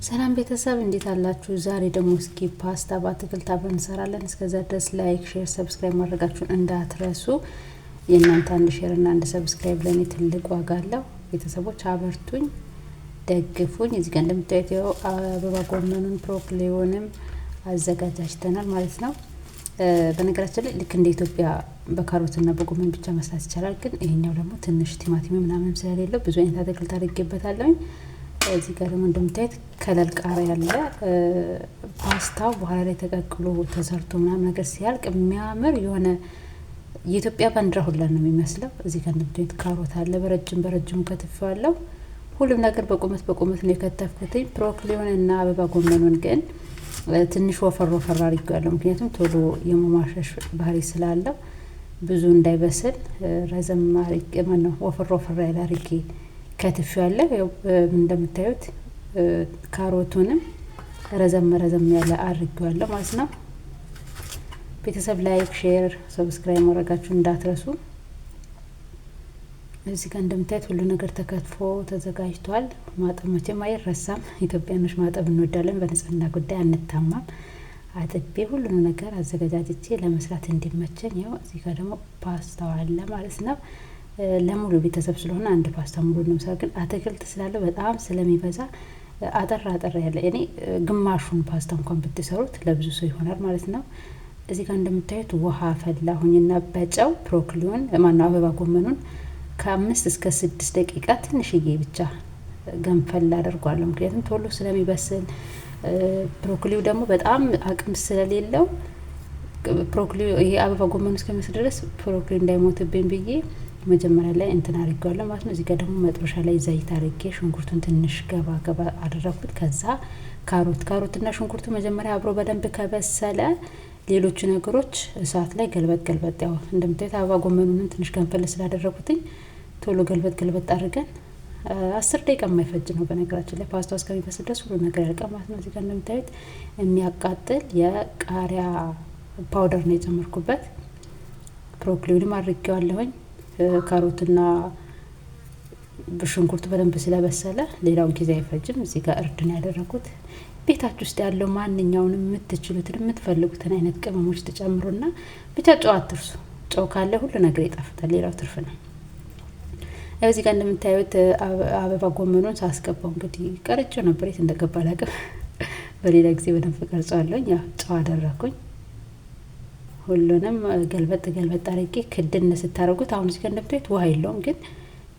ሰላም ቤተሰብ እንዴት አላችሁ? ዛሬ ደግሞ እስኪ ፓስታ በአትክልት አብረን እንሰራለን። እስከዛ ድረስ ላይክ፣ ሼር፣ ሰብስክራይብ ማድረጋችሁን እንዳትረሱ። የእናንተ አንድ ሼር እና አንድ ሰብስክራይብ ለኔ ትልቅ ዋጋ አለው። ቤተሰቦች አበርቱኝ፣ ደግፉኝ። እዚህ ጋር እንደምታዩት ያው አበባ ጎመኑን ብሮኮሊውንም አዘጋጅተናል ማለት ነው። በነገራችን ላይ ልክ እንደ ኢትዮጵያ በካሮትና በጎመን ብቻ መስራት ይቻላል። ግን ይሄኛው ደግሞ ትንሽ ቲማቲም ምናምን ስለሌለው ብዙ አይነት አትክልት አድርጌበታለሁ። እዚህ ጋር ደግሞ እንደምታዩት ከለል ቃሪያ ያለ ፓስታው በኋላ ላይ ተቀቅሎ ተሰርቶ ምናምን ነገር ሲያልቅ የሚያምር የሆነ የኢትዮጵያ ባንዲራ ሁላ ነው የሚመስለው። እዚህ ጋር እንደምታዩት ካሮት አለ በረጅሙ ከትፌዋለሁ። ሁሉም ነገር በቁመት ነው የከተፍኩት። ብሮኮሊውን እና አበባ ጎመኑን ግን ትንሽ ወፈር አድርጌዋለሁ። ምክንያቱም ቶሎ የመሟሸሽ ባህሪ ስላለው ብዙ እንዳይበስል ረዘም አድርጌ ወፈር ያለ አድርጌ ከትፌዋለሁ። ያው እንደምታዩት ካሮቱንም ረዘም ያለ አድርጌዋለሁ ማለት ነው። ቤተሰብ ላይክ፣ ሼር፣ ሰብስክራይብ ማድረጋችሁን እንዳትረሱ። እዚህ ጋር እንደምታዩት ሁሉ ነገር ተከትፎ ተዘጋጅቷል። ማጠብ መቼም አይረሳም። ኢትዮጵያኖች ማጠብ እንወዳለን። በንጽህና ጉዳይ አንታማም። አጥቤ ሁሉንም ነገር አዘጋጃጅቼ ለመስራት እንዲመቸኝ ያው እዚህ ጋር ደግሞ ፓስታው አለ ማለት ነው። ለሙሉ ቤተሰብ ስለሆነ አንድ ፓስታ ሙሉ ነው ሰው ግን አትክልት ስላለው በጣም ስለሚበዛ አጠር ያለ እኔ ግማሹን ፓስታ እንኳን ብትሰሩት ለብዙ ሰው ይሆናል ማለት ነው። እዚህ ጋር እንደምታዩት ውሃ ፈላሁኝና በጨው ብሮኮሊውን አበባ ጎመኑን ከ5 እስከ 6 ደቂቃ ትንሽዬ ብቻ ገንፈል አደርጓለሁ። ምክንያቱም ቶሎ ስለሚበስል ብሮኮሊው ደግሞ በጣም አቅም ስለሌለው ብሮኮሊው ይሄ አበባ ጎመኑ እስከሚበስል ድረስ ብሮኮሊ እንዳይሞትብኝ ብዬ መጀመሪያ ላይ እንትን አድርጌዋለሁ ማለት ነው። እዚህ ጋር ደግሞ መጥበሻ ላይ ዘይት አድርጌ ሽንኩርቱን ትንሽ ገባ አደረኩት። ከዛ ካሮትና ሽንኩርቱ መጀመሪያ አብሮ በደንብ ከበሰለ ሌሎቹ ነገሮች እሳት ላይ ገልበጥ ያው እንደምታዩት አበባ ጎመኑንም ትንሽ ገንፈል ስላደረኩትኝ ቶሎ ገልበጥ አድርገን 10 ደቂቃ የማይፈጅ ነው። በነገራችን ላይ ፓስታው እስከሚበስል ድረስ ሁሉ ነገር ያልቃል ማለት ነው። እዚህ ጋር እንደምታዩት የሚያቃጥል የቃሪያ ፓውደር ነው የጨመርኩበት። ብሮኮሊውንም አድርጌዋለሁኝ። ካሮትና ሽንኩርቱ በደንብ ስለበሰለ ሌላው ጊዜ አይፈጅም። እዚህ ጋር እርድ ነው ያደረኩት። ቤታችሁ ውስጥ ያለው ማንኛውንም የምትችሉትን የምትፈልጉትን አይነት ቅመሞች ተጨምሩና ብቻ ጨው አትርሱ። ጨው ካለ ሁሉ ነገር ይጣፍጣል። ሌላው ትርፍ ነው። እዚህ ጋር እንደምታዩት አበባ ጎመኑን ሳስገባው እንግዲህ ቀርጬው ነበር። የት እንደገባ አላውቅም። በሌላ ጊዜ በደንብ ቀርጸዋለሁኝ። ያው ጨው አደረኩኝ። ሁሉንም ገልበጥ አድርጌ ክድን ስታረጉት አሁን እዚህ ጋር እንደምታዩት ውሃ የለውም። ግን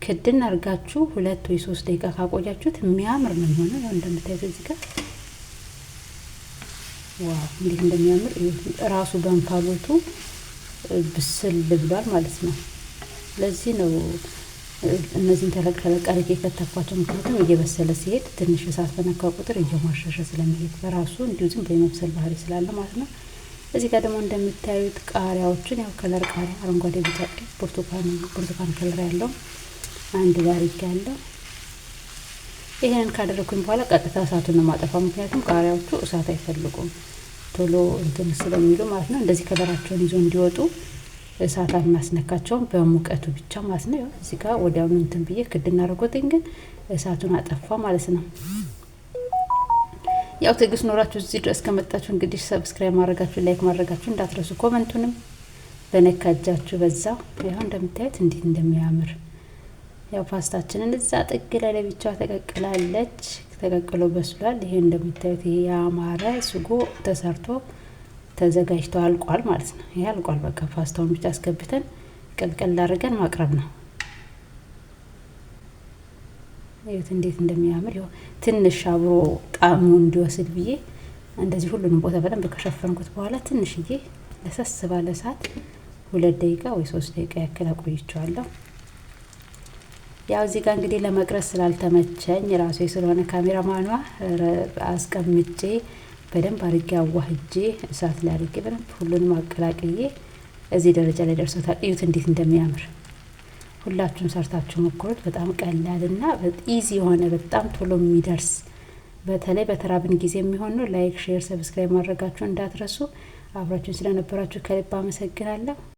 ክድን አርጋችሁ 2 ወይ 3 ደቂቃ ካቆያችሁት የሚያምር ነው የሚሆነው። ያው እንደምታዩት እዚህ ጋር ዋው እንዴት እንደሚያምር ራሱ በእንፋሎቱ ብስል ብሏል ማለት ነው። ለዚህ ነው እነዚህን ተለቅ አድርጌ ከተኳቸው። ምክንያቱም እየበሰለ ሲሄድ ትንሽ እሳት በነካ ቁጥር እየሟሸሸ ስለሚሄድ በራሱ እንዲሁ ዝም በመብሰል ባህሪ ስላለ ማለት ነው። እዚህ ጋር ደግሞ እንደምታዩት ቃሪያዎችን ያው ከለር ቃሪያ አረንጓዴ፣ ቢጫ፣ ብርቱካን ከለር ያለው አንድ ባሪክ ያለው ይሄንን ካደረኩኝ በኋላ ቀጥታ እሳቱን ነው ማጠፋው። ምክንያቱም ቃሪያዎቹ እሳት አይፈልጉም ቶሎ እንትን ስለሚሉ ማለት ነው። እንደዚህ ከለራቸውን ይዞ እንዲወጡ እሳት አናስነካቸውም በሙቀቱ ብቻ ማለት ነው። እዚህ ጋር ወዲያውኑ እንትን ብዬ ክድና አድርጎትኝ ግን እሳቱን አጠፋ ማለት ነው። ያው ትዕግስት ኖራችሁ እዚህ ድረስ ከመጣችሁ እንግዲህ ሰብስክራይብ ማድረጋችሁ ላይክ ማድረጋችሁ እንዳትረሱ። ኮመንቱንም በነካጃችሁ በዛው ያው እንደምታዩት እንዴት እንደሚያምር ያው ፓስታችንን እዛ ጥግ ላይ ለብቻው ተቀቅላለች። ተቀቅሎ በስሏል። ይሄ እንደምታዩት ይሄ ያማረ ስጎ ተሰርቶ ተዘጋጅቶ አልቋል ማለት ነው። ይሄ አልቋል። በቃ ፓስታውን ብቻ አስገብተን ቀልቀል አድርገን ማቅረብ ነው። ይሄት እንዴት እንደሚያምር ያው ትንሽ አብሮ ጣዕሙ እንዲወስድ ብዬ እንደዚህ ሁሉንም ቦታ በደንብ ከሸፈንኩት በኋላ ትንሽዬ ለሰስ ባለ ሰዓት 2 ደቂቃ ወይ 3 ደቂቃ ያክል አቆይቼዋለሁ። ያው እዚህ ጋር እንግዲህ ለመቅረጽ ስላልተመቸኝ ራሴ ስለሆነ ካሜራማኗ አስቀምጬ በደንብ አድርጌ አዋህጄ እሳት ላይ አድርጌ በደንብ ሁሉንም አቀላቅዬ እዚህ ደረጃ ላይ ደርሶታል። እዩት እንዴት እንደሚያምር። ሁላችሁም ሰርታችሁ ሞክሩት። በጣም ቀላልና ኢዚ የሆነ በጣም ቶሎ የሚደርስ በተለይ በተራብን ጊዜ የሚሆን ነው። ላይክ፣ ሼር፣ ሰብስክራይብ ማድረጋችሁ እንዳትረሱ። አብራችሁን ስለነበራችሁ ከልብ አመሰግናለሁ።